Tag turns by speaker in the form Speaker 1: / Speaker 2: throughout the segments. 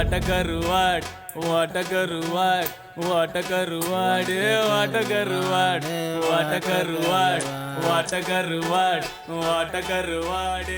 Speaker 1: what a karuvad, what a karuvad, what a karuvad, what a karuvad, what a karuvad, what a karuvad, what a karuvad.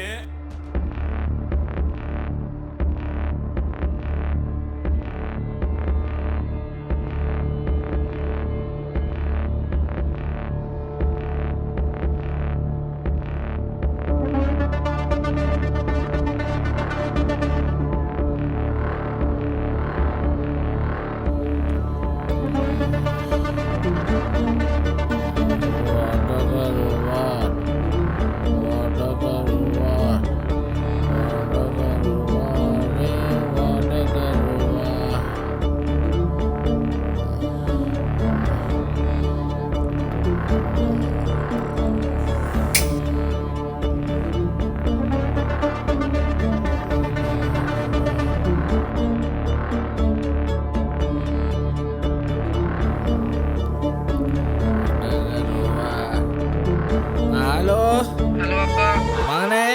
Speaker 2: Hello
Speaker 3: hello அப்பா,
Speaker 2: மகனே,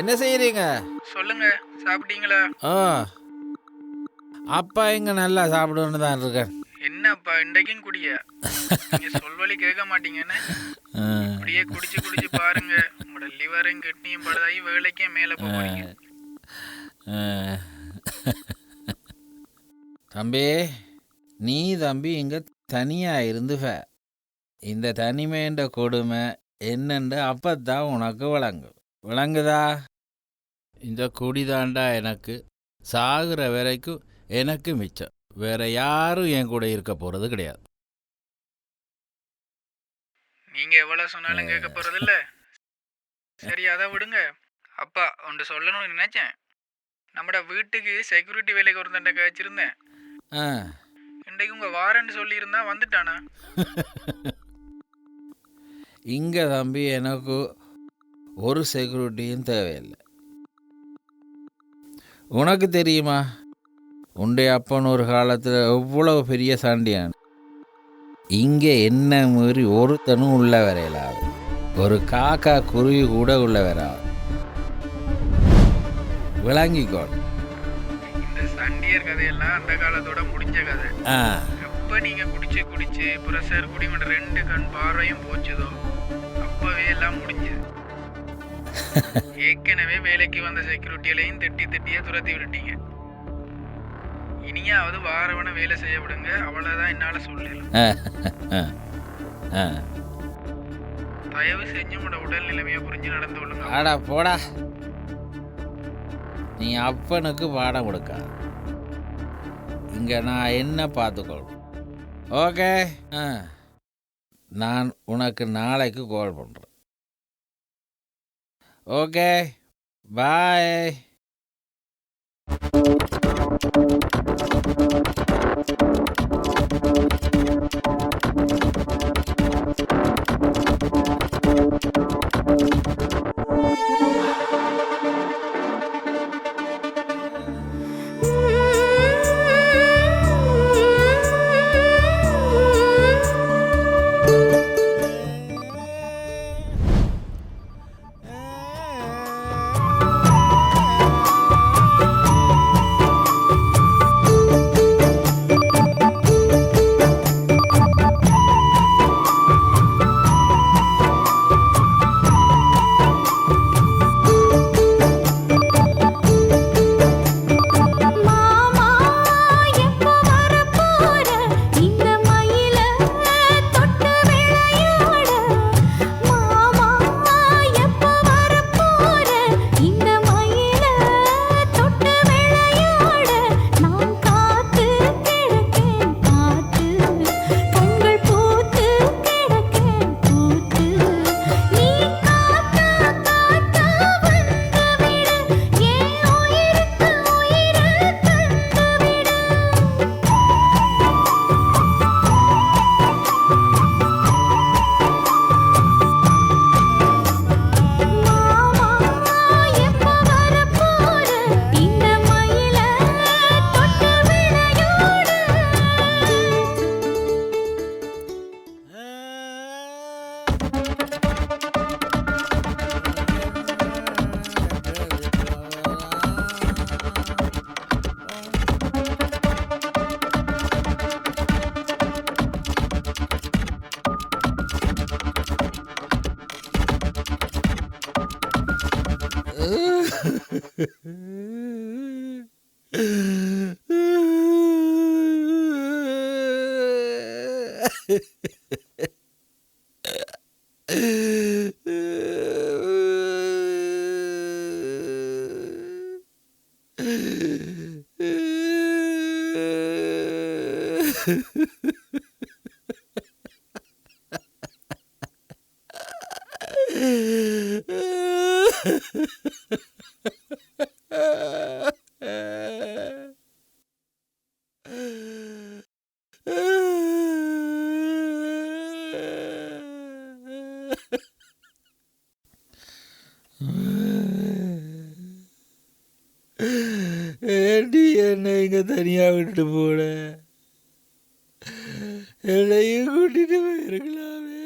Speaker 2: என்ன செய்கிறீங்க?
Speaker 3: சொல்லுங்க. சாப்பிட்டீங்களா?
Speaker 2: ஆ, அப்பா இங்கே நல்லா சாப்பிடுன்னு தான் இருக்கேன்.
Speaker 3: என்னப்பா இன்றைக்கும் குடியா? நீங்க சொல்வழி கேட்க மாட்டீங்கன்னு
Speaker 2: ஆ,
Speaker 3: அப்படியே குடிச்சு குடிச்சு பாருங்க. உங்களோட லிவரும் கிட்னியும் பழுதாகி வேலைக்கே மேலே போறீங்க.
Speaker 2: ஆ. தம்பி, நீ தம்பி இங்கே தனியாக இருந்துவ. இந்த தனிமைன்ற கொடுமை என்னென்று அப்பத்தான் உனக்கு விளங்குதா? இந்த குடிதாண்டா எனக்கு சாகுற வரைக்கும் எனக்கு மிச்சம். வேற யாரும் என் கூட இருக்க போகிறது கிடையாது.
Speaker 3: நீங்க எவ்வளவு சொன்னாலும் கேட்க போறதில்ல. சரி, அதை விடுங்க. அப்பா ஒன்று சொல்லணும்னு நினைச்சேன். நம்மட வீட்டுக்கு செக்யூரிட்டி வேலைக்கு ஒரு தண்டை வச்சிருந்தேன்.
Speaker 2: ஆ,
Speaker 3: இன்றைக்கு உங்க வாரன்னு சொல்லியிருந்தா வந்துட்டானா?
Speaker 2: இங்கே தம்பி எனக்கு ஒரு செக்யூரிட்டியும் தேவையில்லை. உனக்கு தெரியுமா, உன்னுடைய அப்பன் ஒரு காலத்தில் எவ்வளவு பெரிய சாண்டியான். இங்கே என்ன மீறி ஒருத்தனும் உள்ள வரையலாது. ஒரு காக்கா குருவி கூட உள்ள வராது. விளங்கிக்கோள்.
Speaker 3: இந்த சண்டியர் கதையெல்லாம் அந்த காலத்தோட முடிஞ்ச கதை.
Speaker 2: ஆ,
Speaker 3: எப்ப நீங்க குடிச்சு குடிச்சு பிரஷர் குடிமன்ற 2 கண் பார்வையும் போச்சுதோ அப்பவே எல்லாம் முடிஞ்சது. ஏற்கனவே வேலைக்கு வந்த செக்யூரிட்டிகளையும் திட்டியே துரத்தி விட்டுட்டீங்க. இனியாவது வாரவன வேலை செய்ய விடுங்க. அவ்வளவுதான் என்னால சொல்லலாம். தயவு செஞ்சு உங்களோட உடல் நிலைமையை புரிஞ்சு நடந்து கொள்ளுங்க.
Speaker 2: ஆடா போடா, நீ அப்பனுக்கு பாடம் கொடுக்க. இங்கே நான் என்ன பார்த்துக்கொள். ஓகே, நான் உனக்கு நாளைக்கு கால் பண்ணுறேன். ஓகே, பாய். ஏண்டி என்னை இங்கே தனியாக விட்டுட்டு போன? என்னையும் கூட்டிட்டு போயிருக்கலாமே.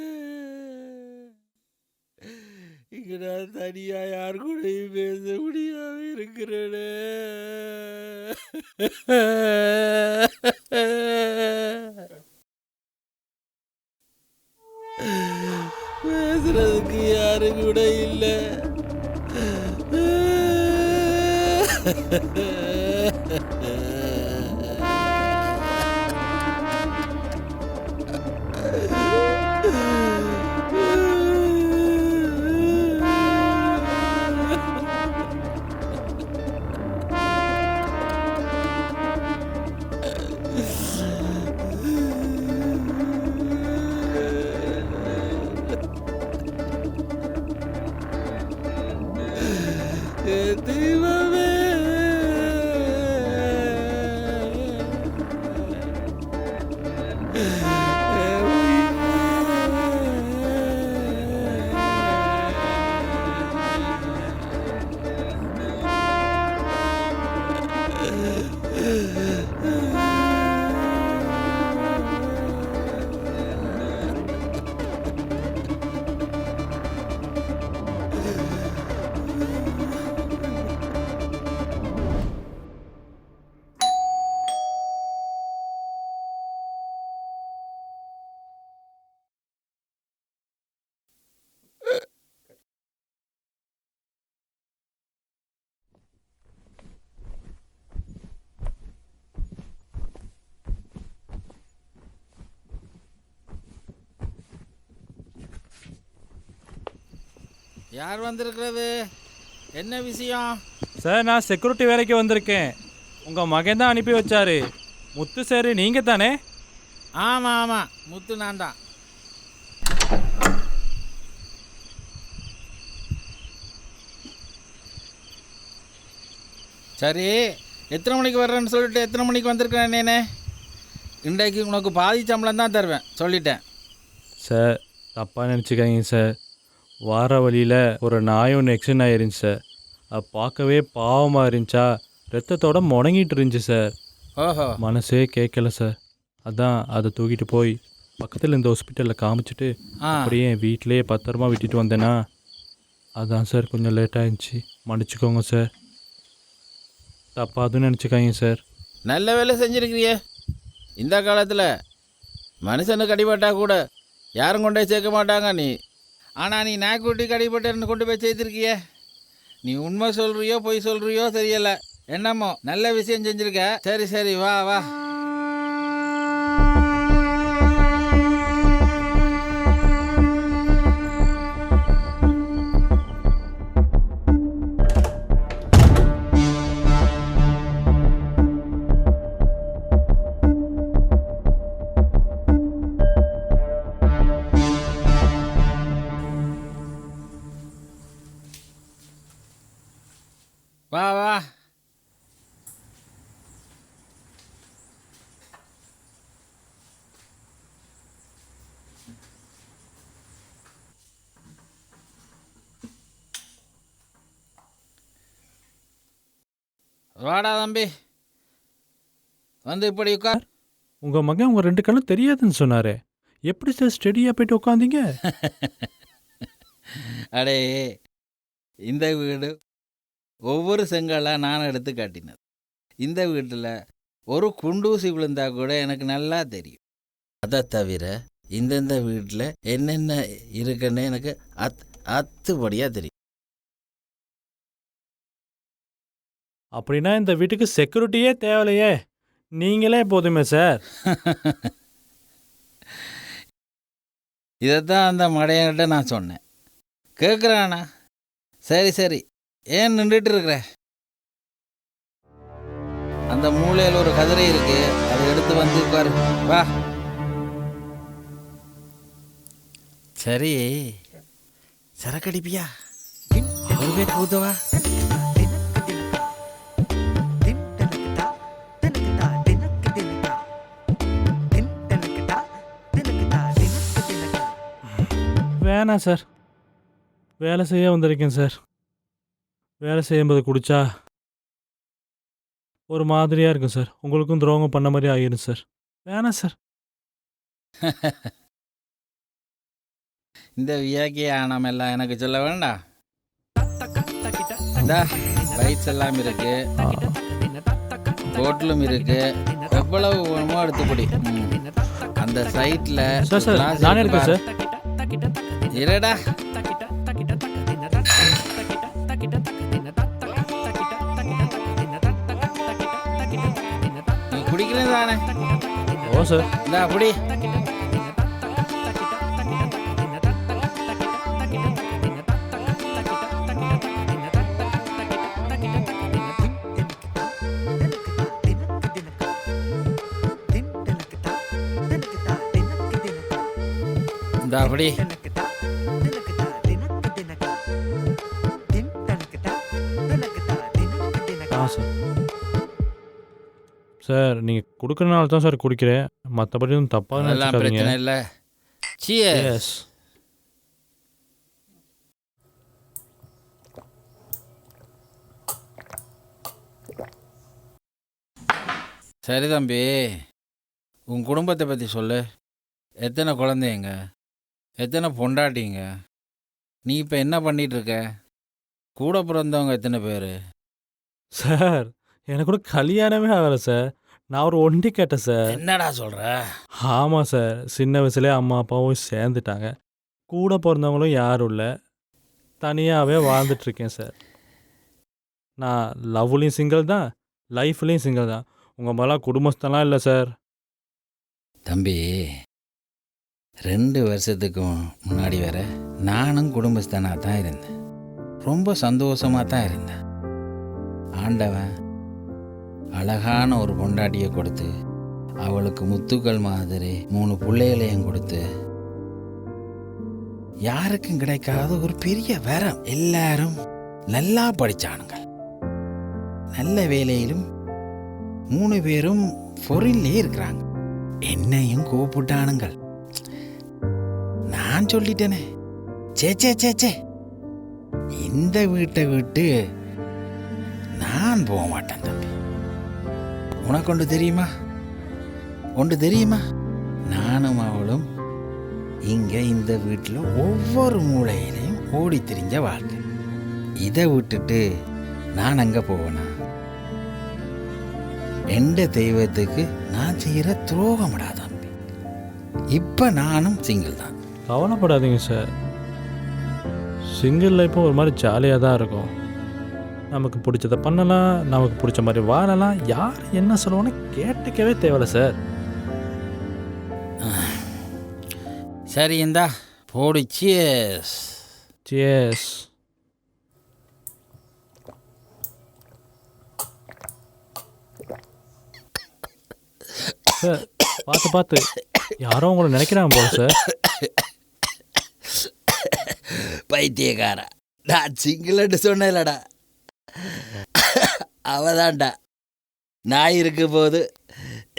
Speaker 2: இங்கே நான் தனியாக யார் கூடயும் பேச முடியாம இருக்கிறேனே. பேசுறதுக்கு யாரு கூட இல்லை. தெய்வமே, யார் வந்திருக்கிறது? என்ன விஷயம்?
Speaker 4: சார், நான் செக்யூரிட்டி வேலைக்கு வந்திருக்கேன். உங்கள் மகன் தான் அனுப்பி வச்சாரு. முத்து சார், நீங்கள் தானே?
Speaker 2: ஆமாம் ஆமாம், முத்து நான் தான். சரி, எத்தனை மணிக்கு வர்றேன்னு சொல்லிட்டு எத்தனை மணிக்கு வந்திருக்கிறேன்? நேனே இன்றைக்கு உனக்கு பாதி சம்பளம் தான் தருவேன் சொல்லிட்டேன்.
Speaker 4: சார், தப்பாக நினச்சிக்காங்க சார். வார வழியில் ஒரு நாயும் நெக்ஸ்ட் ஆயிருந்துச்சு சார். அது பார்க்கவே பாவமாக இருந்துச்சா, ரத்தத்தோட முடங்கிட்டு இருந்துச்சு சார்.
Speaker 2: ஓஹோ,
Speaker 4: மனசே கேட்கல சார். அதான் அதை தூக்கிட்டு போய் பக்கத்தில் இந்த ஹாஸ்பிட்டலில் காமிச்சிட்டு அப்படியே என் வீட்டிலேயே பத்திரமா விட்டுட்டு வந்தேன்னா, அதான் சார் கொஞ்சம் லேட் ஆகிடுச்சு. மன்னிச்சுக்கோங்க சார். தப்பாக அதுவும் நினச்சிக்காங்க சார்.
Speaker 2: நல்ல வேலை செஞ்சுருக்கிறியே. இந்த காலத்தில் மனுஷனுக்கு அடிபட்டா கூட யாரும் கொண்டு போய் சேர்க்க மாட்டாங்க. ஆனால் நீ நாய்க்குட்டி கடிபட்டேன்னு கொண்டு போய் சேர்த்துருக்கிய. நீ உண்மை சொல்கிறியோ பொய் சொல்கிறியோ தெரியலை. என்னமோ நல்ல விஷயம் செஞ்சுருக்க. சரி சரி, வா வா. வா வா. வாடா தம்பி, வந்து இப்படி உட்கார்.
Speaker 4: உங்கள் மகன் உங்கள் 2 கண்ணும் தெரியாதுன்னு சொன்னாரே, எப்படி சார் ஸ்டெடியாக போய்ட்டு உட்காந்தீங்க?
Speaker 2: அடே, இந்த வீடு ஒவ்வொரு செங்கலாக நான் எடுத்து காட்டினது. இந்த வீட்டில் ஒரு குண்டூசி விழுந்தா கூட எனக்கு நல்லா தெரியும். அதை தவிர இந்தந்த வீட்டில் என்னென்ன இருக்குன்னு எனக்கு அத்துப்படியாக தெரியும்.
Speaker 4: அப்படின்னா இந்த வீட்டுக்கு செக்யூரிட்டியே தேவையில்லையே, நீங்களே போதுமே சார்.
Speaker 2: இதைத்தான் அந்த மடையன்கிட்ட நான் சொன்னேன். கேட்குறானா? சரி சரி, ஏன் நின்றுட்டு இருக்கிற? அந்த மூலையில் ஒரு கதிரை இருக்கு, அதை எடுத்து வந்து உட்காரு. வா. சரி, சரக்கடிப்பியா? ஒரு பேர் ஊத்தவா?
Speaker 4: வேணாம் சார், வேலை செய்ய வந்திருக்கேன் சார். வேலை செய்யும்போது குடிச்சா ஒரு மாதிரியாக இருக்கும் சார். உங்களுக்கும் துரோகம் பண்ண மாதிரி ஆகிடும் சார். வேணாம் சார்.
Speaker 2: இந்த வியாக்கிய ஆனம் எல்லாம் எனக்கு சொல்ல வேண்டாம். இந்த லைட்ஸ் எல்லாம் இருக்கு, ஹோட்டலும் இருக்கு, எவ்வளவு வேணுமோ எடுத்துப்படி. அந்த சைட்ல
Speaker 4: சார் சார் நானே இருக்கேன் சார்.
Speaker 2: இருடா. நீ குடிக்கிறேன் தானே?
Speaker 4: ஓ சார்.
Speaker 2: இந்த அப்படி இந்த அப்படி
Speaker 4: ஆ சார். சார் நீங்கள் கொடுக்குறனால தான் சார் குடிக்கிறேன், மற்றபடி ஒன்றும் தப்பாக
Speaker 2: அதெல்லாம்
Speaker 4: நினச்சிக்காதீங்க.
Speaker 2: பிரச்சனை இல்லை. Cheers.
Speaker 4: எஸ்.
Speaker 2: சரி தம்பி, உன் குடும்பத்தை பற்றி சொல்லு. எத்தனை குழந்தைங்க, எத்தனை பொண்டாட்டிங்க, நீ இப்போ என்ன பண்ணிட்டு இருக்க, கூட பிறந்தவங்க எத்தனை பேர்?
Speaker 4: சார் எனக்கு கூட கல்யாணமே ஆகலை சார். நான் ஒரு ஒண்டி கேட்டேன் சார்.
Speaker 2: என்னடா சொல்கிற?
Speaker 4: ஆமாம் சார், சின்ன வயசுலேயே அம்மா அப்பாவும் சேர்ந்துட்டாங்க. கூட பிறந்தவங்களும் யாரும் இல்லை, தனியாகவே வாழ்ந்துட்டுருக்கேன் சார். நான் லவ்லையும் சிங்கிள் தான், லைஃப்லேயும் சிங்கிள் தான். உங்கள் மேலாம் குடும்பஸ்தெல்லாம் இல்லை சார்.
Speaker 2: தம்பி, 2 வருஷத்துக்கு முன்னாடி வர நானும் குடும்பஸ்தனாக தான் இருந்தேன். ரொம்ப சந்தோஷமாக தான் இருந்தேன். ஆண்டவன் அழகான ஒரு பொண்டாட்டியை கொடுத்து, அவளுக்கு முத்துக்கள் மாதிரி 3 பிள்ளைகளையும் கொடுத்து, யாருக்கும் கிடைக்காத ஒரு பெரிய வரம். எல்லாரும் நல்லா படித்தானுங்க, நல்ல வேலையிலும் 3 பேரும் பொருளே இருக்கிறாங்க. என்னையும் கூப்பிட்டானுங்கள். நான் சொல்லிட்டேனே, சே சே சே சே, இந்த வீட்டை விட்டு நான் போக மாட்டேன் தம்பி. உனக்கு ஒன்று தெரியுமா? நானும் அவளும் இங்கே இந்த வீட்டில் ஒவ்வொரு மூலையிலையும் ஓடி திரிஞ்ச வாழ்க்கை. இதை விட்டுட்டு நான் அங்கே போவேனா? எந்த தெய்வத்துக்கு நான் செய்கிற துரோகம்டா தம்பி. இப்போ நானும் சிங்கிள் தான்.
Speaker 4: கவலைப்படாதீங்க சார், சிங்கிள் லைஃப்பும் ஒரு மாதிரி ஜாலியாக தான் இருக்கும். நமக்கு பிடிச்சதை பண்ணலாம், நமக்கு பிடிச்ச மாதிரி வாழலாம். யார் என்ன சொல்லுவோன்னு கேட்டுக்கவே தேவையில்ல சார்.
Speaker 2: சரி, இந்தா போடு. சியர்ஸ்.
Speaker 4: சியர்ஸ். சார் பார்த்து யாரோ உங்களை நினைக்கிறாங்க போல சார்.
Speaker 2: பைத்தியக்காரா, நான் சிங்கிள்னு சொன்னேன்லடா, அவதான்டா. நான் இருக்கும் போது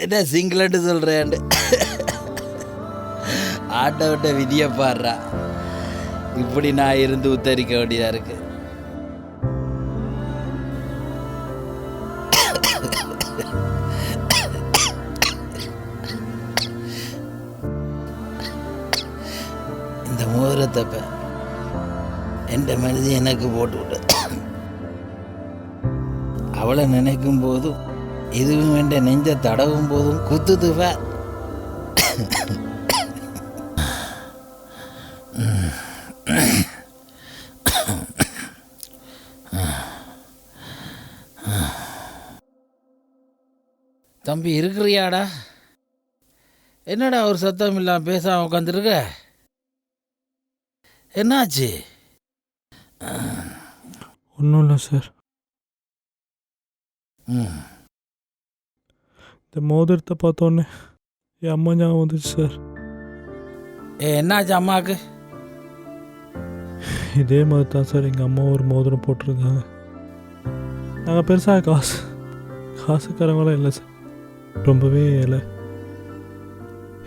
Speaker 2: என்ன சிங்கிள்னு சொல்கிறேன்டு ஆட்டோட்ட விதியை பாடுறா. இப்படி நான் இருந்து உத்தரிக்க வேண்டியதாக இருக்கு. இந்த மோதிரத்தப்ப என்ற மனிதி எனக்கு போட்டு விட்டு, அவளை நினைக்கும் போதும் இதுவும் என்ற நெஞ்ச தடவும் போதும் குத்துதுவ. தம்பி இருக்கிறியாடா? என்னடா ஒரு சத்தம் இல்லாம பேசாம உட்காந்துருக்க? என்னாச்சு?
Speaker 4: ஒன்றும் இல்லை சார்.
Speaker 2: ம்.
Speaker 4: இந்த மோதிரத்தை பார்த்தோன்னே என் அம்மா ஞாபகம் வந்துச்சு சார்.
Speaker 2: என்னாச்சு அம்மாவுக்கு?
Speaker 4: இதே மாதிரி தான் சார் எங்கள் அம்மா ஒரு மோதிரம் போட்டிருக்காங்க. நாங்கள் பெருசாக காசுக்காரங்களாம் இல்லை சார், ரொம்பவே இல்லை.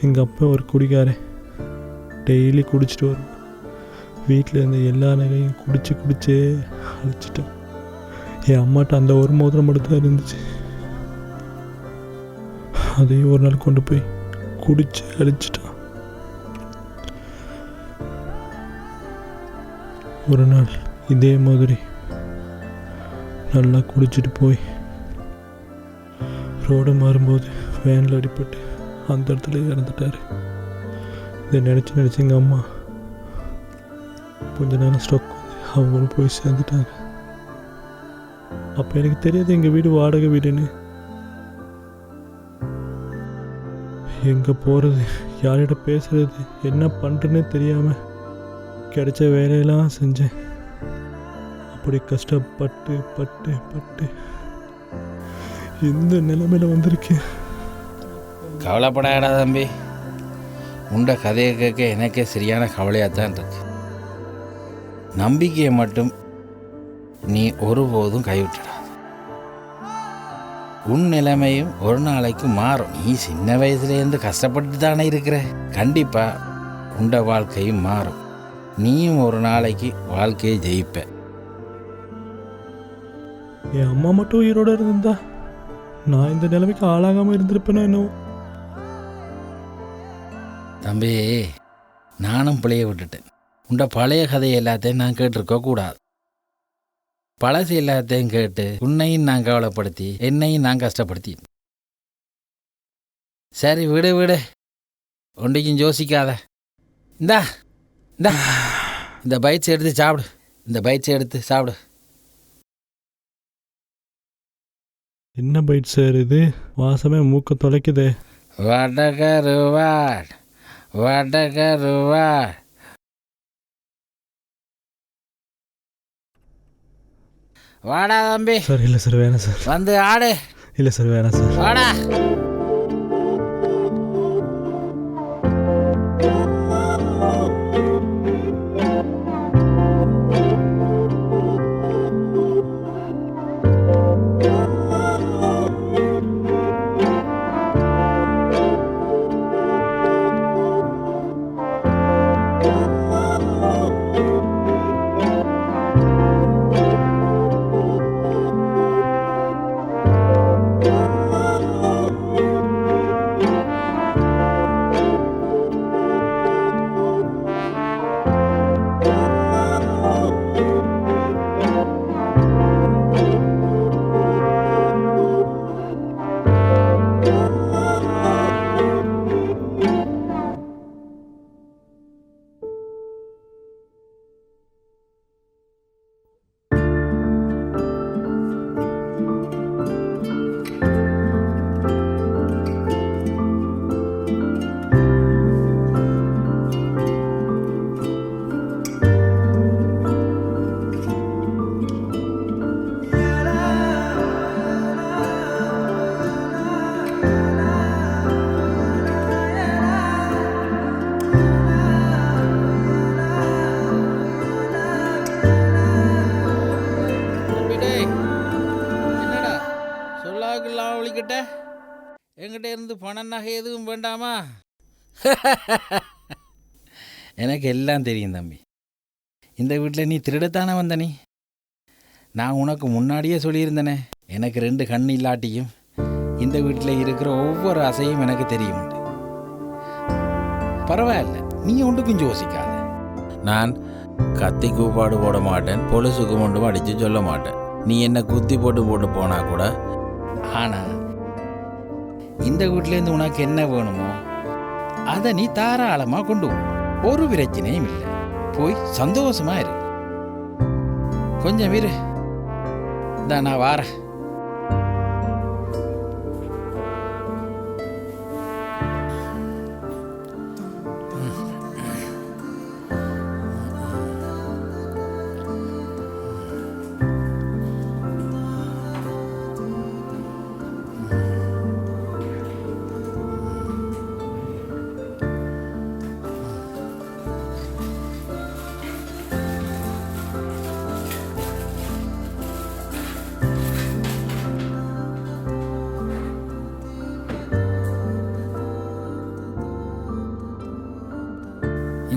Speaker 4: எங்கள் அப்பா ஒரு குடிக்காரன், டெய்லி குடிச்சிட்டு வரும். வீட்டில் இருந்த எல்லா நகையும் குடிச்சே அழிச்சிட்டேன். என் அம்மாட்ட அந்த ஒரு மோதிரம் மட்டும் தான் இருந்துச்சு. அதையும் ஒரு நாள் கொண்டு போய் குடிச்சு அழிச்சிட்டான். ஒரு நாள் இதே மாதிரி நல்லா குடிச்சிட்டு போய் ரோடு மாறும்போது வேனில் அடிபட்டு அந்த இடத்துல இறந்துட்டார். இதை நினச்சி எங்கள் அம்மா கொஞ்ச நேரம் ஸ்ட்ரோக் வந்து அவங்களும் போய் சேர்ந்துட்டாங்க. அப்போ எனக்கு தெரியாது எங்கள் வீடு வாடகை வீடுன்னு. எங்கே போகிறது, யார்கிட்ட பேசுறது, என்ன பண்ணுறதுன்னே தெரியாமல் கிடைச்ச வேலையெல்லாம் செஞ்சேன். அப்படி கஷ்டப்பட்டு பட்டு பட்டு இந்த நிலைமையில வந்திருக்கேன்.
Speaker 2: கவலைப்படாடா தம்பி, உண்ட கதையை கேட்க எனக்கே சரியான கவலையாக தான் இருக்கு. நம்பிக்கையை மட்டும் நீ ஒருபோதும் கைவிட்டுடாது. உன் நிலைமையும் ஒரு நாளைக்கு மாறும். நீ சின்ன வயசுலேருந்து கஷ்டப்பட்டு தானே இருக்கிற. கண்டிப்பாக உண்ட வாழ்க்கையும் மாறும். நீயும் ஒரு நாளைக்கு வாழ்க்கையை ஜெயிப்ப.
Speaker 4: என் அம்மா மட்டும் உயிரோடு இருந்தா நான் இந்த நிலைமைக்கு ஆளாகாமல் இருந்திருப்பேனோ என்னவோ.
Speaker 2: தம்பி, நானும் பிழைய விட்டுட்டேன். உண்ட பழைய கதையை எல்லாத்தையும் நான் கேட்டிருக்க கூடாது. பழசு எல்லாத்தையும் கேட்டு உன்னையும் நான் கவலைப்படுத்தி என்னையும் நான் கஷ்டப்படுத்தி. சரி விடு, ஒன்றைக்கும் யோசிக்காத. இந்தா இந்த பைட்ஸ் எடுத்து சாப்பிடு.
Speaker 4: என்ன பைட் சார் இது? வாசமே மூக்க தொலைக்குதே.
Speaker 2: வடகருவாட். வாடா தம்பி.
Speaker 4: சார் இல்லை சார், வேணாம் சார்.
Speaker 2: வந்து ஆடு.
Speaker 4: இல்லை சார், வேணாம் சார்.
Speaker 2: வாடா. என்கிட்ட இருந்து பண நகை எதுவும் வேண்டாமா? எனக்கு எல்லாம் தெரியும் தம்பி. இந்த வீட்டில் நீ திருடத்தானே வந்த. நீ நான் உனக்கு முன்னாடியே சொல்லியிருந்தேனே, எனக்கு 2 கண் இல்லாட்டியும் இந்த வீட்டில் இருக்கிற ஒவ்வொரு அசையும் எனக்கு தெரியும். பரவாயில்ல, நீ ஒன்றுக்கும் யோசிக்காத. நான் கத்தி கூப்பாடு போட மாட்டேன், பொலுசுக்கு மட்டும் அடித்து சொல்ல மாட்டேன். நீ என்ன குத்தி போட்டு போனா கூட. ஆனால் இந்த வீட்டிலேருந்து உனக்கு என்ன வேணுமோ அதை நீ தாராளமாக கொண்டு போ. ஒரு பிரச்சனையும் இல்லை. போய் சந்தோஷமா இரு. கொஞ்சம் இரு, நான் வாரேன்.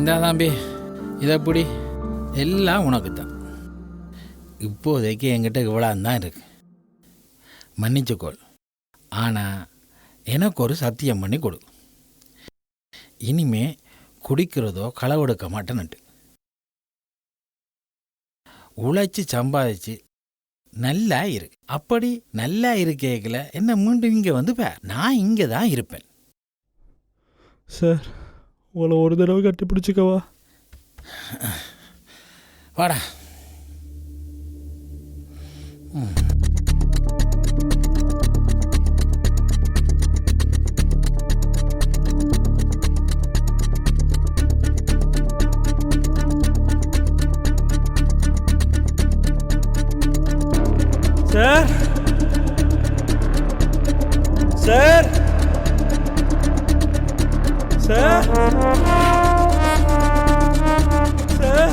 Speaker 2: இந்த தம்பி இதை பிடி, எல்லாம் உனக்கு தான். இப்போதைக்கு என்கிட்ட இவ்வளோ தான் இருக்கு, மன்னிச்சுக்கோள். ஆனால் எனக்கு ஒரு சத்தியம் பண்ணி கொடு, இனிமே குடிக்கிறதோ களவெடுக்க மாட்டேன்னுட்டு. உழைச்சி சம்பாதிச்சு நல்லா இருக்கு. அப்படி நல்லா இருக்கேக்கல என்ன மீண்டும் இங்கே வந்து நான் இங்கே தான் இருப்பேன்.
Speaker 4: சார் உங்களை ஒரு தடவை கட்டி பிடிச்சிக்கவா?
Speaker 2: வாடா.
Speaker 4: Sir sir sir sir